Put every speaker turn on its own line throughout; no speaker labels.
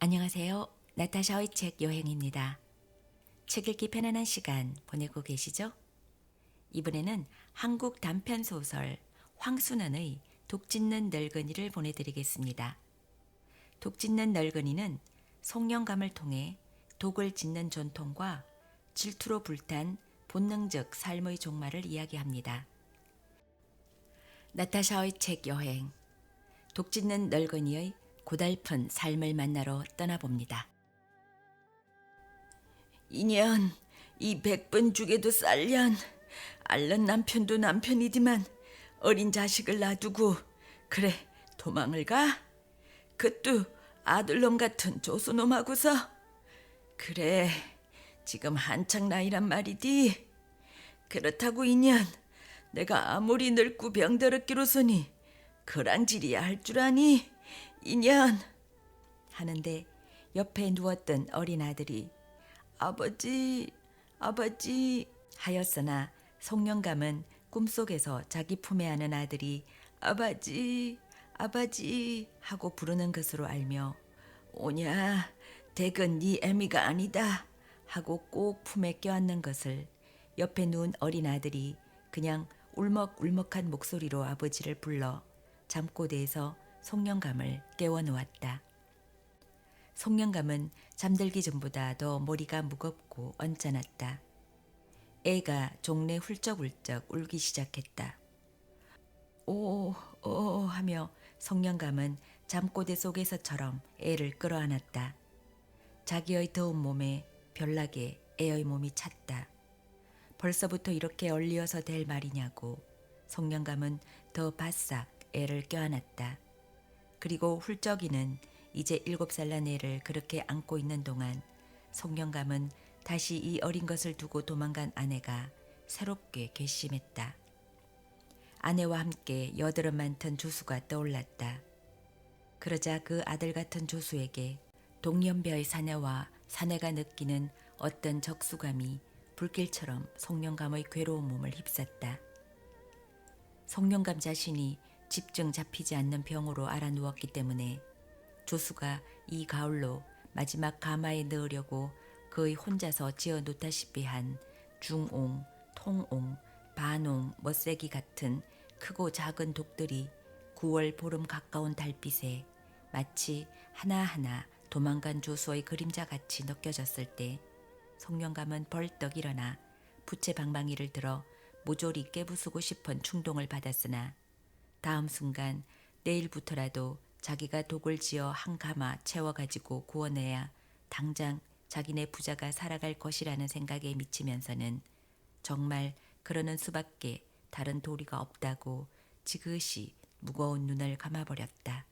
안녕하세요. 나타샤의 책 여행입니다. 책 읽기 편안한 시간 보내고 계시죠? 이번에는 한국 단편 소설 황순원의 독 짖는 늙은이를 보내드리겠습니다. 독 짖는 늙은이는 송영감을 통해 독을 짖는 전통과 질투로 불탄 본능적 삶의 종말을 이야기합니다. 나타샤의 책 여행, 독 짖는 늙은이의 고달픈 삶을 만나러 떠나봅니다.
인연, 이 100번 죽에도 쌀련. 앓는 남편도 남편이지만 어린 자식을 놔두고 그래 도망을 가? 그것도 아들놈 같은 조수놈하고서. 그래 지금 한창 나이란 말이디. 그렇다고 인연, 내가 아무리 늙고 병들었기로서니 그랑질이야 할 줄 아니? 인연.
하는데 옆에 누웠던 어린 아들이
아버지, 아버지
하였으나 송영감은 꿈속에서 자기 품에 안은 아들이
아버지, 아버지
하고 부르는 것으로 알며
오냐, 댁은 네 애미가 아니다.
하고 꼭 품에 껴안는 것을 옆에 누운 어린 아들이 그냥 울먹울먹한 목소리로 아버지를 불러 잠꼬대에서 송영감을 깨워놓았다. 송영감은 잠들기 전보다 더 머리가 무겁고 언짢았다. 애가 종래 훌쩍훌쩍 울기 시작했다. 오 하며 송영감은 잠꼬대 속에서처럼 애를 끌어안았다. 자기의 더운 몸에 별나게 애의 몸이 찼다. 벌써부터 이렇게 얼리어서 될 말이냐고 송영감은 더 바싹 애를 껴안았다. 그리고 훌쩍이는 이제 7살 난 애를 그렇게 안고 있는 동안 송영감은 다시 이 어린 것을 두고 도망간 아내가 새롭게 괘씸했다. 아내와 함께 여드름 많던 조수가 떠올랐다. 그러자 그 아들 같은 조수에게 동년배의 사내와 사내가 느끼는 어떤 적수감이 불길처럼 송영감의 괴로운 몸을 휩쌌다. 송영감 자신이 집중 잡히지 않는 병으로 알아누웠기 때문에 조수가 이 가을로 마지막 가마에 넣으려고 거의 혼자서 지어 놓다시피 한 중옹, 통옹, 반옹, 멋세기 같은 크고 작은 독들이 9월 보름 가까운 달빛에 마치 하나하나 도망간 조수의 그림자같이 느껴졌을 때 송영감은 벌떡 일어나 부채 방망이를 들어 모조리 깨부수고 싶은 충동을 받았으나 다음 순간 내일부터라도 자기가 독을 지어 한 가마 채워가지고 구워내야 당장 자기네 부자가 살아갈 것이라는 생각에 미치면서는 정말 그러는 수밖에 다른 도리가 없다고 지그시 무거운 눈을 감아버렸다.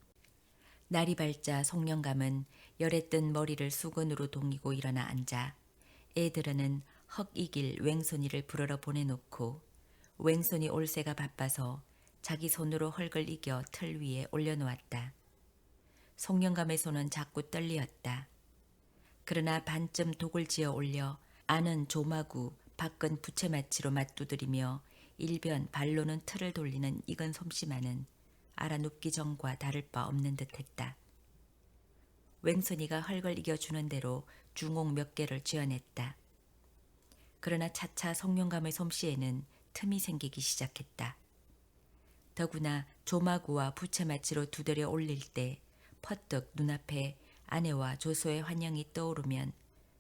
날이 밝자 송영감은 열에 뜬 머리를 수건으로 동이고 일어나 앉아 애들은 헉이길 웽손이를 부르러 보내놓고 웽손이 올새가 바빠서 자기 손으로 헐걸 이겨 틀 위에 올려놓았다. 송영감의 손은 자꾸 떨리었다. 그러나 반쯤 독을 지어 올려 안은 조마구 밖은 부채마치로 맞두드리며 일변 발로는 틀을 돌리는 익은 솜씨만은 알아눕기 전과 다를 바 없는 듯했다. 웽손이가 헐걸 이겨주는 대로 중옥 몇 개를 쥐어냈다. 그러나 차차 송영감의 솜씨에는 틈이 생기기 시작했다. 더구나 조마구와 부채마치로 두드려 올릴 때 퍼뜩 눈앞에 아내와 조수의 환영이 떠오르면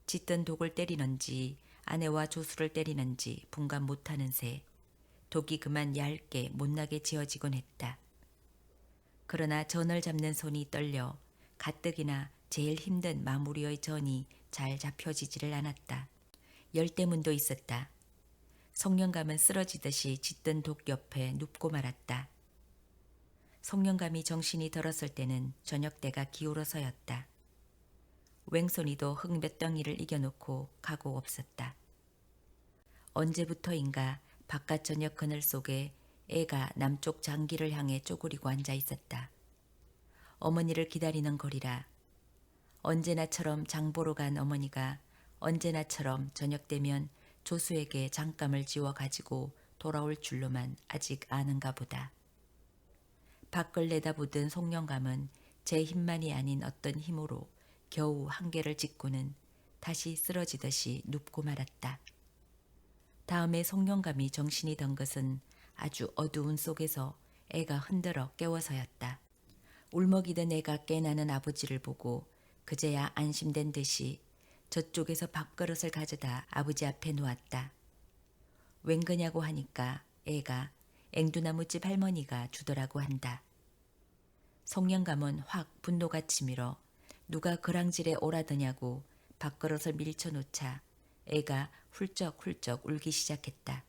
짙은 독을 때리는지 아내와 조수를 때리는지 분간 못하는 새 독이 그만 얇게 못나게 지어지곤 했다. 그러나 전을 잡는 손이 떨려 가뜩이나 제일 힘든 마무리의 전이 잘 잡혀지지를 않았다. 열대문도 있었다. 송영감은 쓰러지듯이 짙은 독 옆에 눕고 말았다. 송영감이 정신이 들었을 때는 저녁때가 기울어서였다. 웽손이도 흙 몇 덩이를 이겨놓고 가고 없었다. 언제부터인가 바깥 저녁 그늘 속에 애가 남쪽 장기를 향해 쪼그리고 앉아 있었다. 어머니를 기다리는 거리라. 언제나처럼 장보러 간 어머니가 언제나처럼 저녁 되면 조수에게 장감을 지워 가지고 돌아올 줄로만 아직 아는가 보다. 밖을 내다보던 송영감은 제 힘만이 아닌 어떤 힘으로 겨우 한계를 짚고는 다시 쓰러지듯이 눕고 말았다. 다음에 송영감이 정신이 든 것은 아주 어두운 속에서 애가 흔들어 깨워서였다. 울먹이던 애가 깨나는 아버지를 보고 그제야 안심된 듯이 저쪽에서 밥그릇을 가져다 아버지 앞에 놓았다. 웬 거냐고 하니까 애가 앵두나무집 할머니가 주더라고 한다. 송영감은 확 분노가 치밀어 누가 그랑질에 오라더냐고 밥그릇을 밀쳐놓자 애가 훌쩍훌쩍 울기 시작했다.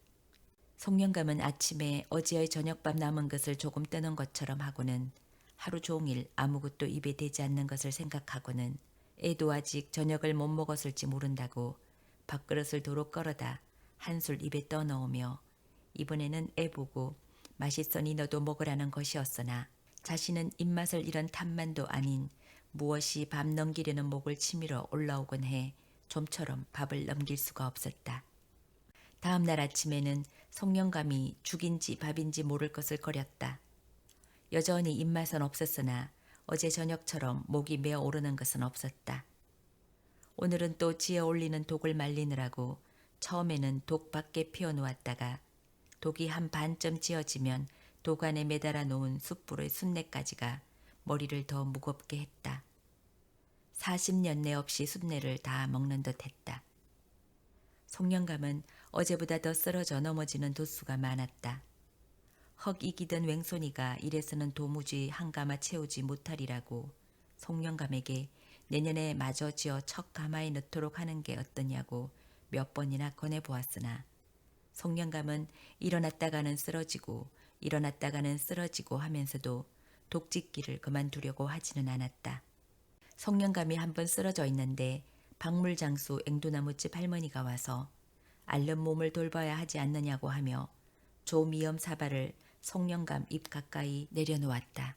송영감은 아침에 어제의 저녁밥 남은 것을 조금 뜨는 것처럼 하고는 하루 종일 아무것도 입에 대지 않는 것을 생각하고는 애도 아직 저녁을 못 먹었을지 모른다고 밥그릇을 도로 끌어다 한술 입에 떠넣으며 이번에는 애 보고 맛있으니 너도 먹으라는 것이었으나 자신은 입맛을 잃은 탐만도 아닌 무엇이 밥 넘기려는 목을 치밀어 올라오곤 해 좀처럼 밥을 넘길 수가 없었다. 다음 날 아침에는 송영감이 죽인지 밥인지 모를 것을 거렸다. 여전히 입맛은 없었으나 어제 저녁처럼 목이 메어 오르는 것은 없었다. 오늘은 또 지어 올리는 독을 말리느라고 처음에는 독 밖에 피워놓았다가 독이 한 반쯤 지어지면 독 안에 매달아 놓은 숯불의 순내까지가 머리를 더 무겁게 했다. 40년내 없이 순내를 다 먹는 듯 했다. 송영감은 어제보다 더 쓰러져 넘어지는 도수가 많았다. 헉 이기던 웽손이가 이래서는 도무지 한가마 채우지 못하리라고 송영감에게 내년에 마저 지어 척 가마에 넣도록 하는 게 어떠냐고 몇 번이나 권해보았으나 송영감은 일어났다가는 쓰러지고 일어났다가는 쓰러지고 하면서도 독짓기를 그만두려고 하지는 않았다. 송영감이 한번 쓰러져 있는데 박물장수 앵두나무집 할머니가 와서 앓는 몸을 돌봐야 하지 않느냐고 하며 조미염 사발을 송영감 입 가까이 내려놓았다.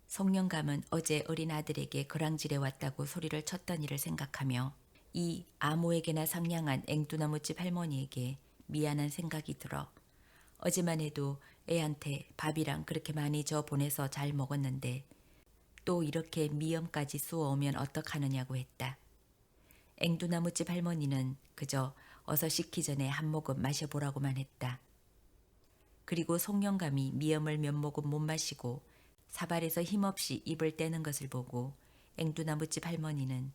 송영감은 어제 어린 아들에게 그랑질해 왔다고 소리를 쳤던 일을 생각하며 이 아무에게나 상냥한 앵두나무집 할머니에게 미안한 생각이 들어 어제만 해도 애한테 밥이랑 그렇게 많이 줘 보내서 잘 먹었는데 또 이렇게 미염까지 쏘아오면 어떡하느냐고 했다. 앵두나무집 할머니는 그저 어서 식기 전에 한 모금 마셔보라고만 했다. 그리고 송영감이 미염을 몇 모금 못 마시고 사발에서 힘없이 입을 떼는 것을 보고 앵두나무집 할머니는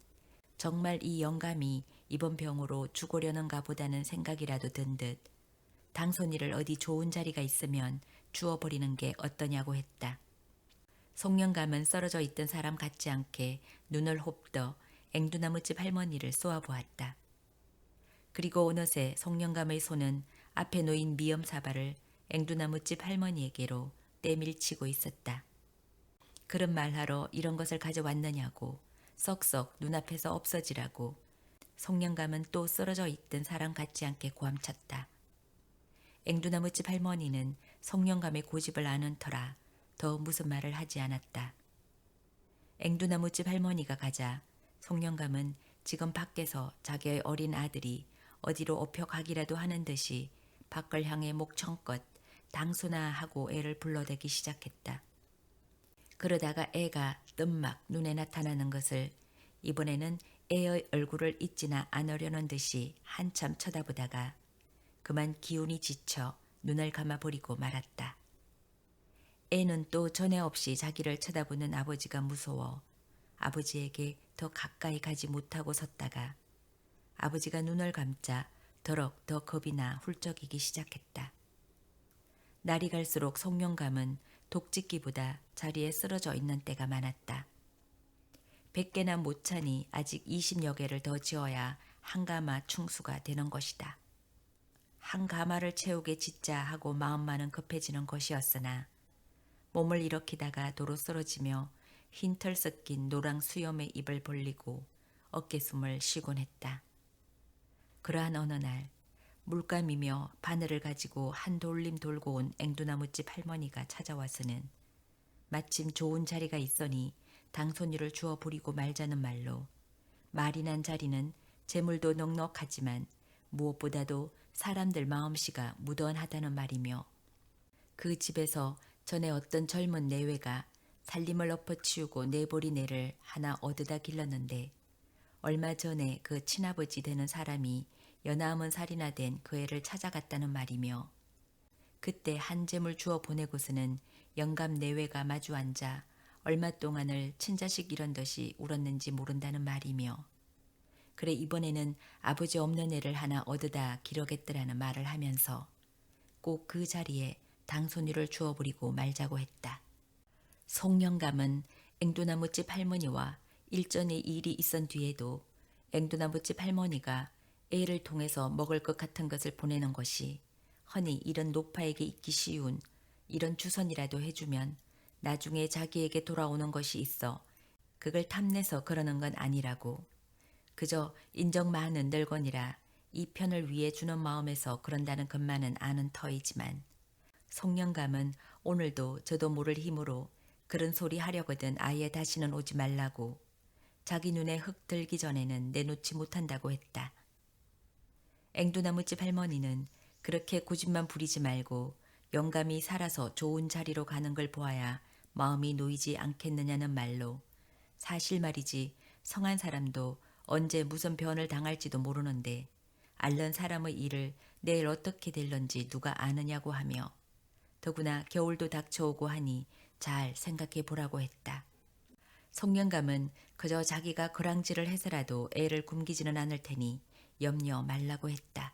정말 이 영감이 이번 병으로 죽으려는가 보다는 생각이라도 든 듯 당손이를 어디 좋은 자리가 있으면 주워버리는 게 어떠냐고 했다. 송영감은 쓰러져 있던 사람 같지 않게 눈을 홉떠 앵두나무집 할머니를 쏘아보았다. 그리고 어느새 송영감의 손은 앞에 놓인 미염 사발을 앵두나무집 할머니에게로 떼밀치고 있었다. 그런 말하러 이런 것을 가져왔느냐고 썩썩 눈앞에서 없어지라고 송영감은 또 쓰러져 있던 사람 같지 않게 고함쳤다. 앵두나무집 할머니는 송영감의 고집을 아는 터라 더 무슨 말을 하지 않았다. 앵두나무집 할머니가 가자 송영감은 지금 밖에서 자기의 어린 아들이 어디로 업혀가기라도 하는 듯이 밖을 향해 목청껏 당수나 하고 애를 불러대기 시작했다. 그러다가 애가 뜸막 눈에 나타나는 것을 이번에는 애의 얼굴을 잊지나 않으려는 듯이 한참 쳐다보다가 그만 기운이 지쳐 눈을 감아버리고 말았다. 애는 또 전에 없이 자기를 쳐다보는 아버지가 무서워 아버지에게 더 가까이 가지 못하고 섰다가 아버지가 눈을 감자 더럭 더 겁이 나 훌쩍이기 시작했다. 날이 갈수록 송영감은 독짓기보다 자리에 쓰러져 있는 때가 많았다. 100개나 못 차니 아직 20여 개를 더 지어야 한 가마 충수가 되는 것이다. 한 가마를 채우게 짓자 하고 마음만은 급해지는 것이었으나 몸을 일으키다가 도로 쓰러지며 흰털 섞인 노랑 수염의 입을 벌리고 어깨숨을 쉬곤 했다. 그러한 어느 날 물감이며 바늘을 가지고 한 돌림 돌고 온 앵두나무집 할머니가 찾아와서는 마침 좋은 자리가 있으니 당손이를 주워 부리고 말자는 말로 말이 난 자리는 재물도 넉넉하지만 무엇보다도 사람들 마음씨가 무던하다는 말이며 그 집에서 전에 어떤 젊은 내외가 살림을 엎어치우고 내버린 애를 하나 얻어다 길렀는데 얼마 전에 그 친아버지 되는 사람이 연하음은 살이나 된 그 애를 찾아갔다는 말이며 그때 한 잼을 주어 보내고서는 영감 내외가 마주 앉아 얼마 동안을 친자식 이런 듯이 울었는지 모른다는 말이며 그래 이번에는 아버지 없는 애를 하나 얻어다 기르겠더라는 말을 하면서 꼭 그 자리에 당손이를 주어버리고 말자고 했다. 송영감은 앵두나무집 할머니와 일전에 일이 있은 뒤에도 앵두나무집 할머니가 애를 통해서 먹을 것 같은 것을 보내는 것이 허니 이런 노파에게 있기 쉬운 이런 주선이라도 해주면 나중에 자기에게 돌아오는 것이 있어 그걸 탐내서 그러는 건 아니라고 그저 인정 많은 늙은이라 이 편을 위해 주는 마음에서 그런다는 것만은 아는 터이지만 송영감은 오늘도 저도 모를 힘으로 그런 소리 하려거든 아예 다시는 오지 말라고 자기 눈에 흙 들기 전에는 내놓지 못한다고 했다. 앵두나무집 할머니는 그렇게 고집만 부리지 말고 영감이 살아서 좋은 자리로 가는 걸 보아야 마음이 놓이지 않겠느냐는 말로 사실 말이지 성한 사람도 언제 무슨 변을 당할지도 모르는데 앓는 사람의 일을 내일 어떻게 될런지 누가 아느냐고 하며 더구나 겨울도 닥쳐오고 하니 잘 생각해 보라고 했다. 송영감은 그저 자기가 거랑질을 해서라도 애를 굶기지는 않을 테니 염려 말라고 했다.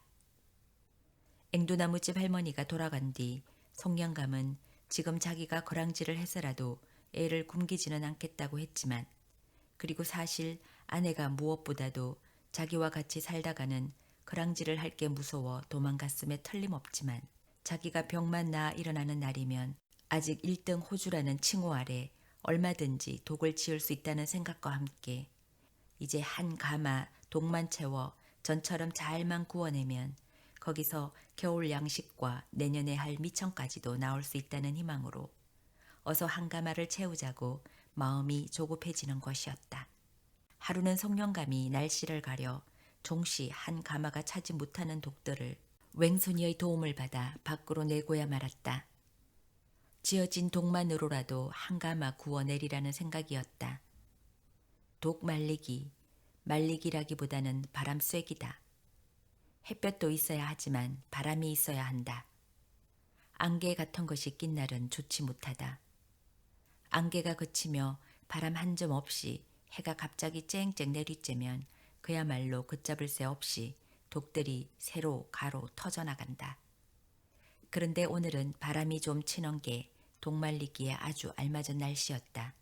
앵두나무집 할머니가 돌아간 뒤 송영감은 지금 자기가 거랑질을 해서라도 애를 굶기지는 않겠다고 했지만 그리고 사실 아내가 무엇보다도 자기와 같이 살다가는 거랑질을 할 게 무서워 도망갔음에 틀림없지만 자기가 병만 나아 일어나는 날이면 아직 1등 호주라는 칭호 아래 얼마든지 독을 지을 수 있다는 생각과 함께 이제 한 가마 독만 채워 전처럼 잘만 구워내면 거기서 겨울 양식과 내년에 할 미청까지도 나올 수 있다는 희망으로 어서 한 가마를 채우자고 마음이 조급해지는 것이었다. 하루는 송영감이 날씨를 가려 종시 한 가마가 차지 못하는 독들을 웽손이의 도움을 받아 밖으로 내고야 말았다. 지어진 독만으로라도 한 가마 구워내리라는 생각이었다. 독 말리기라기보다는 바람 쐐기다. 햇볕도 있어야 하지만 바람이 있어야 한다. 안개 같은 것이 낀 날은 좋지 못하다. 안개가 그치며 바람 한 점 없이 해가 갑자기 쨍쨍 내리쬐면 그야말로 걷잡을 새 없이 독들이 세로 가로 터져나간다. 그런데 오늘은 바람이 좀 치는 게 독 말리기에 아주 알맞은 날씨였다.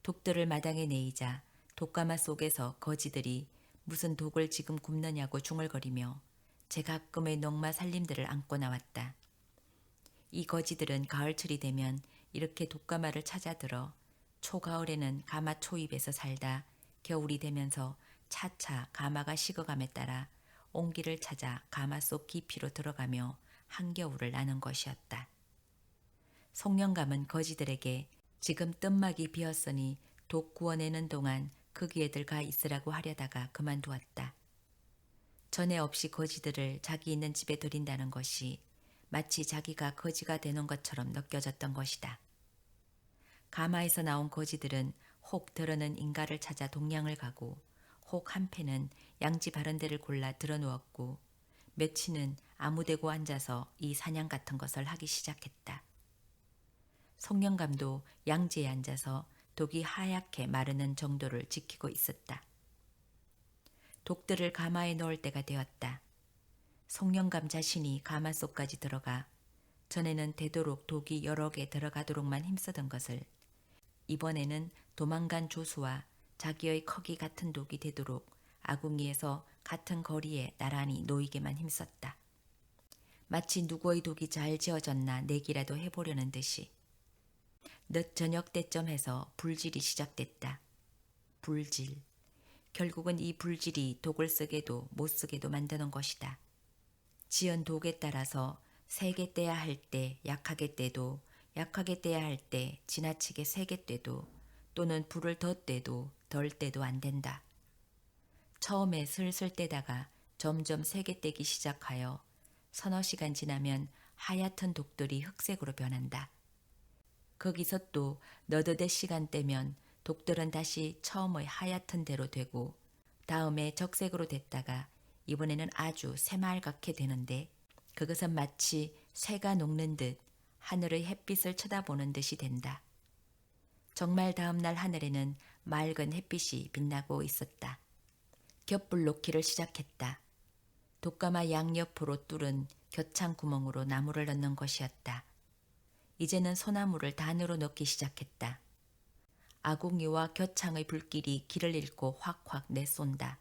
독들을 마당에 내이자 독가마 속에서 거지들이 무슨 독을 지금 굽느냐고 중얼거리며 제가끔의 농마 살림들을 안고 나왔다. 이 거지들은 가을철이 되면 이렇게 독가마를 찾아들어 초가을에는 가마 초입에서 살다 겨울이 되면서 차차 가마가 식어감에 따라 옹기를 찾아 가마 속 깊이로 들어가며 한겨울을 나는 것이었다. 송영감은 거지들에게 지금 뜸막이 비었으니 독 구워내는 동안 거기에들 가 있으라고 하려다가 그만두었다. 전에 없이 거지들을 자기 있는 집에 들인다는 것이 마치 자기가 거지가 되는 것처럼 느껴졌던 것이다. 가마에서 나온 거지들은 혹 더러는 인가를 찾아 동양을 가고 혹 한패는 양지 바른 데를 골라 들어누웠고 며치는 아무데고 앉아서 이 사냥 같은 것을 하기 시작했다. 송영감도 양지에 앉아서 독이 하얗게 마르는 정도를 지키고 있었다. 독들을 가마에 넣을 때가 되었다. 송영감 자신이 가마 속까지 들어가 전에는 되도록 독이 여러 개 들어가도록만 힘쓰던 것을 이번에는 도망간 조수와 자기의 커기 같은 독이 되도록 아궁이에서 같은 거리에 나란히 놓이게만 힘썼다. 마치 누구의 독이 잘 지어졌나 내기라도 해보려는 듯이. 늦 저녁 때쯤 해서 불질이 시작됐다. 불질. 결국은 이 불질이 독을 쓰게도 못 쓰게도 만드는 것이다. 지은 독에 따라서 세게 떼야 할 때 약하게 떼도 약하게 떼야 할 때 지나치게 세게 떼도 또는 불을 더 떼도 덜 떼도 안 된다. 처음에 슬슬 떼다가 점점 세게 떼기 시작하여 서너 시간 지나면 하얗던 독들이 흑색으로 변한다. 거기서 또 너드대 시간대면 독들은 다시 처음의 하얗던 대로 되고 다음에 적색으로 됐다가 이번에는 아주 새말갛게 되는데 그것은 마치 쇠가 녹는 듯 하늘의 햇빛을 쳐다보는 듯이 된다. 정말 다음 날 하늘에는 맑은 햇빛이 빛나고 있었다. 겹불 놓기를 시작했다. 독가마 양옆으로 뚫은 겨창 구멍으로 나무를 넣는 것이었다. 이제는 소나무를 단으로 넣기 시작했다. 아궁이와 겨창의 불길이 길을 잃고 확확 내쏜다.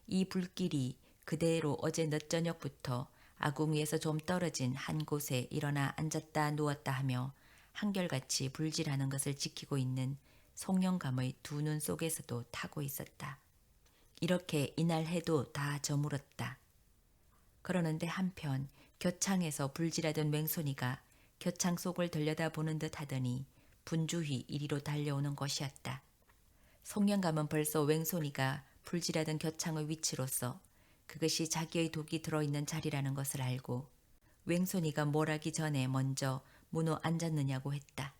이 불길이 그대로 어제 늦저녁부터 아궁이에서 좀 떨어진 한 곳에 일어나 앉았다 누웠다 하며 한결같이 불질하는 것을 지키고 있는 송영감의 두 눈 속에서도 타고 있었다. 이렇게 이날 해도 다 저물었다. 그러는데 한편 겨창에서 불질하던 맹손이가 겨창 속을 들여다보는 듯 하더니 분주히 이리로 달려오는 것이었다. 송영감은 벌써 맹손이가 불질하던 겨창의 위치로서 그것이 자기의 독이 들어있는 자리라는 것을 알고 웽손이가 뭘 하기 전에 먼저 문호 앉았느냐고 했다.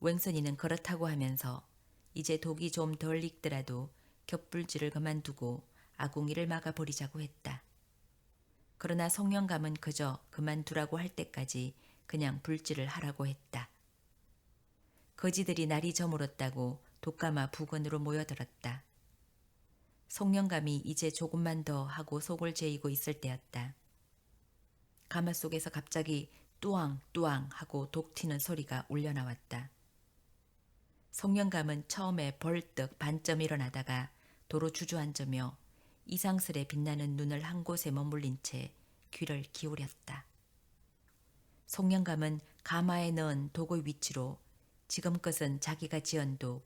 웽손이는 그렇다고 하면서 이제 독이 좀 덜 익더라도 겹불질을 그만두고 아궁이를 막아버리자고 했다. 그러나 송영감은 그저 그만두라고 할 때까지 그냥 불질을 하라고 했다. 거지들이 날이 저물었다고 독가마 부근으로 모여들었다. 송영감이 이제 조금만 더 하고 속을 죄이고 있을 때였다. 가마 속에서 갑자기 뚜왕뚜왕 하고 독 튀는 소리가 울려나왔다. 송영감은 처음에 벌떡 반쯤 일어나다가 도로 주저앉으며 이상스레 빛나는 눈을 한 곳에 머물린 채 귀를 기울였다. 송영감은 가마에 넣은 독의 위치로 지금 것은 자기가 지은 독,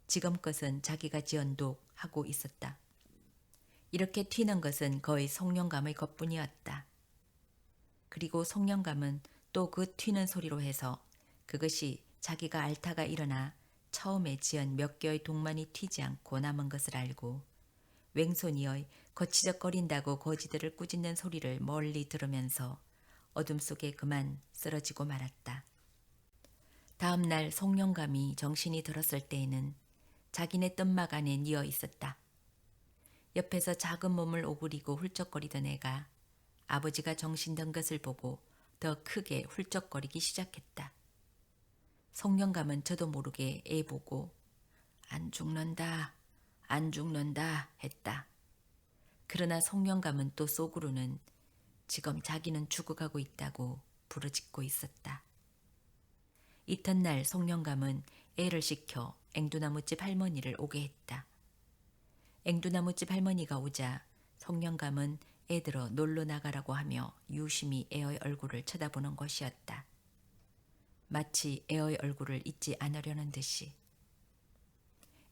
지금 것은 자기가 지은 독 하고 있었다. 이렇게 튀는 것은 거의 송영감의 것뿐이었다. 그리고 송영감은 또 그 튀는 소리로 해서 그것이 자기가 앓다가 일어나 처음에 지은 몇 개의 독만이 튀지 않고 남은 것을 알고 웽손이의 거치적거린다고 거지들을 꾸짖는 소리를 멀리 들으면서 어둠 속에 그만 쓰러지고 말았다. 다음 날 송영감이 정신이 들었을 때에는 자기네 뜸막 안에 뉘어 있었다. 옆에서 작은 몸을 오그리고 훌쩍거리던 애가 아버지가 정신 든 것을 보고 더 크게 훌쩍거리기 시작했다. 송영감은 저도 모르게 애 보고 안 죽는다, 안 죽는다 했다. 그러나 송영감은 또 속으로는 지금 자기는 죽어가고 있다고 부르짖고 있었다. 이튿날 송영감은 애를 시켜 앵두나무집 할머니를 오게 했다. 앵두나무집 할머니가 오자 송영감은 애들어 놀러 나가라고 하며 유심히 애의 얼굴을 쳐다보는 것이었다. 마치 애의 얼굴을 잊지 않으려는 듯이.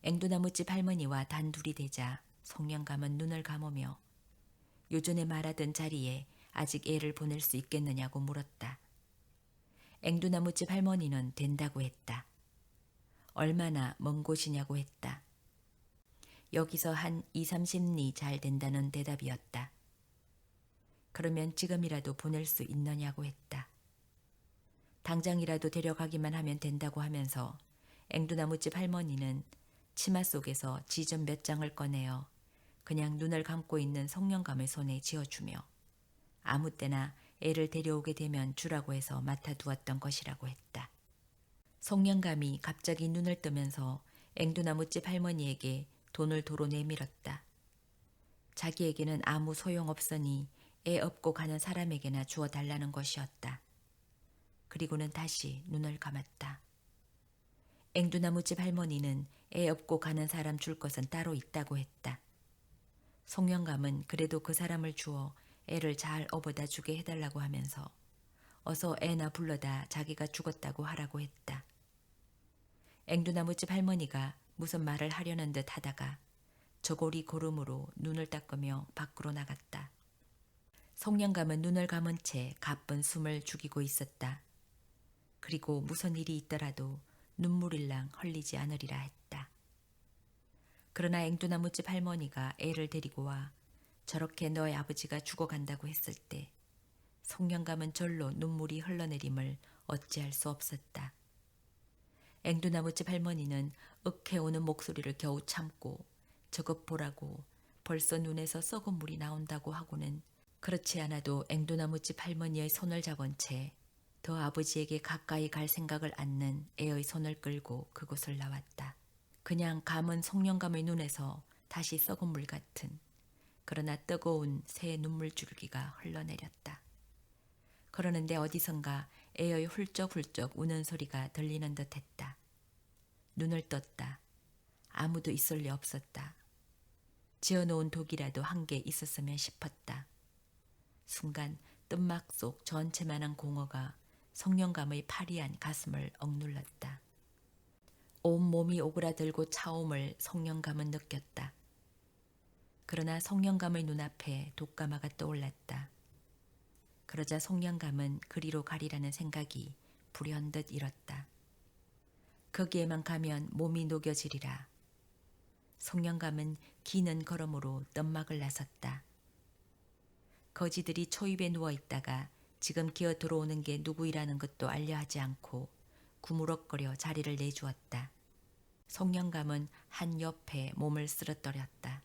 앵두나무집 할머니와 단둘이 되자 송영감은 눈을 감으며 요전에 말하던 자리에 아직 애를 보낼 수 있겠느냐고 물었다. 앵두나무집 할머니는 된다고 했다. 얼마나 먼 곳이냐고 했다. 여기서 한 20-30리 잘 된다는 대답이었다. 그러면 지금이라도 보낼 수 있느냐고 했다. 당장이라도 데려가기만 하면 된다고 하면서 앵두나무집 할머니는 치마 속에서 지점 몇 장을 꺼내어 그냥 눈을 감고 있는 송영감의 손에 쥐어주며 아무 때나 애를 데려오게 되면 주라고 해서 맡아두었던 것이라고 했다. 송영감이 갑자기 눈을 뜨면서 앵두나무집 할머니에게 돈을 도로 내밀었다. 자기에게는 아무 소용없으니 애 업고 가는 사람에게나 주어달라는 것이었다. 그리고는 다시 눈을 감았다. 앵두나무집 할머니는 애 업고 가는 사람 줄 것은 따로 있다고 했다. 송영감은 그래도 그 사람을 주어 애를 잘 업어다 주게 해달라고 하면서 어서 애나 불러다 자기가 죽었다고 하라고 했다. 앵두나무집 할머니가 무슨 말을 하려는 듯 하다가 저고리 고름으로 눈을 닦으며 밖으로 나갔다. 송영감은 눈을 감은 채 가쁜 숨을 죽이고 있었다. 그리고 무슨 일이 있더라도 눈물일랑 흘리지 않으리라 했다. 그러나 앵두나무집 할머니가 애를 데리고 와 저렇게 너의 아버지가 죽어간다고 했을 때 송영감은 절로 눈물이 흘러내림을 어찌할 수 없었다. 앵두나무집 할머니는 윽해오는 목소리를 겨우 참고 저것 보라고 벌써 눈에서 썩은 물이 나온다고 하고는 그렇지 않아도 앵두나무집 할머니의 손을 잡은 채 더 아버지에게 가까이 갈 생각을 않는 애의 손을 끌고 그곳을 나왔다. 그냥 감은 송영감의 눈에서 다시 썩은 물 같은 그러나 뜨거운 새 눈물 줄기가 흘러내렸다. 그러는데 어디선가 애의 훌쩍훌쩍 우는 소리가 들리는 듯했다. 눈을 떴다. 아무도 있을 리 없었다. 지어놓은 독이라도 한 개 있었으면 싶었다. 순간 뜬막 속 전체만한 공허가 성령감의 파리한 가슴을 억눌렀다. 온몸이 오그라들고 차옴을 성령감은 느꼈다. 그러나 성령감의 눈앞에 독가마가 떠올랐다. 그러자 성령감은 그리로 가리라는 생각이 불현듯 일었다. 거기에만 가면 몸이 녹여지리라. 성령감은 기는 걸음으로 뜬막을 나섰다. 거지들이 초입에 누워있다가 지금 기어 들어오는 게 누구이라는 것도 알려하지 않고 구무럭거려 자리를 내주었다. 성령감은 한 옆에 몸을 쓰러뜨렸다.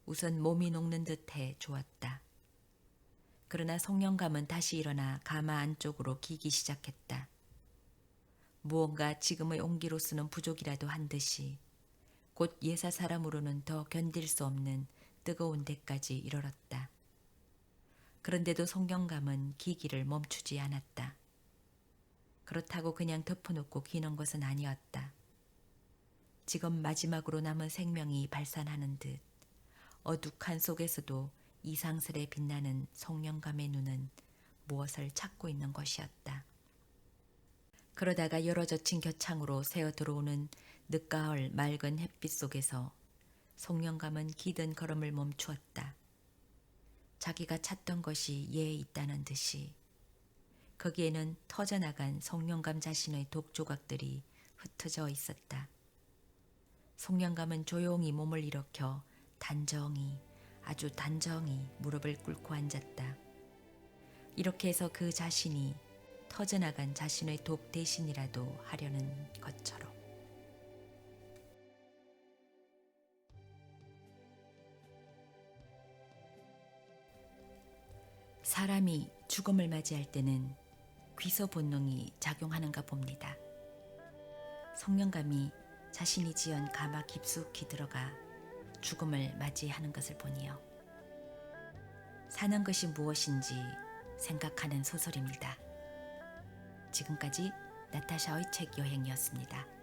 우선 몸이 녹는 듯해 주었다. 그러나 성령감은 다시 일어나 가마 안쪽으로 기기 시작했다. 무언가 지금의 온기로서는 부족이라도 한 듯이 곧 예사 사람으로는 더 견딜 수 없는 뜨거운 데까지 이르렀다. 그런데도 성경감은 기기를 멈추지 않았다. 그렇다고 그냥 덮어놓고 기는 것은 아니었다. 지금 마지막으로 남은 생명이 발산하는 듯 어둑한 속에서도 이상스레 빛나는 성령감의 눈은 무엇을 찾고 있는 것이었다. 그러다가 열어젖힌 겨창으로 새어 들어오는 늦가을 맑은 햇빛 속에서 성령감은 기든 걸음을 멈추었다. 자기가 찾던 것이 예에 있다는 듯이 거기에는 터져나간 성령감 자신의 독조각들이 흩어져 있었다. 성령감은 조용히 몸을 일으켜 단정히 아주 단정히 무릎을 꿇고 앉았다. 이렇게 해서 그 자신이 터져나간 자신의 독 대신이라도 하려는 것처럼. 사람이 죽음을 맞이할 때는 귀서 본능이 작용하는가 봅니다. 성령감이 자신이 지은 가마 깊숙이 들어가 죽음을 맞이하는 것을 보니요. 사는 것이 무엇인지 생각하는 소설입니다. 지금까지 나타샤의 책 여행이었습니다.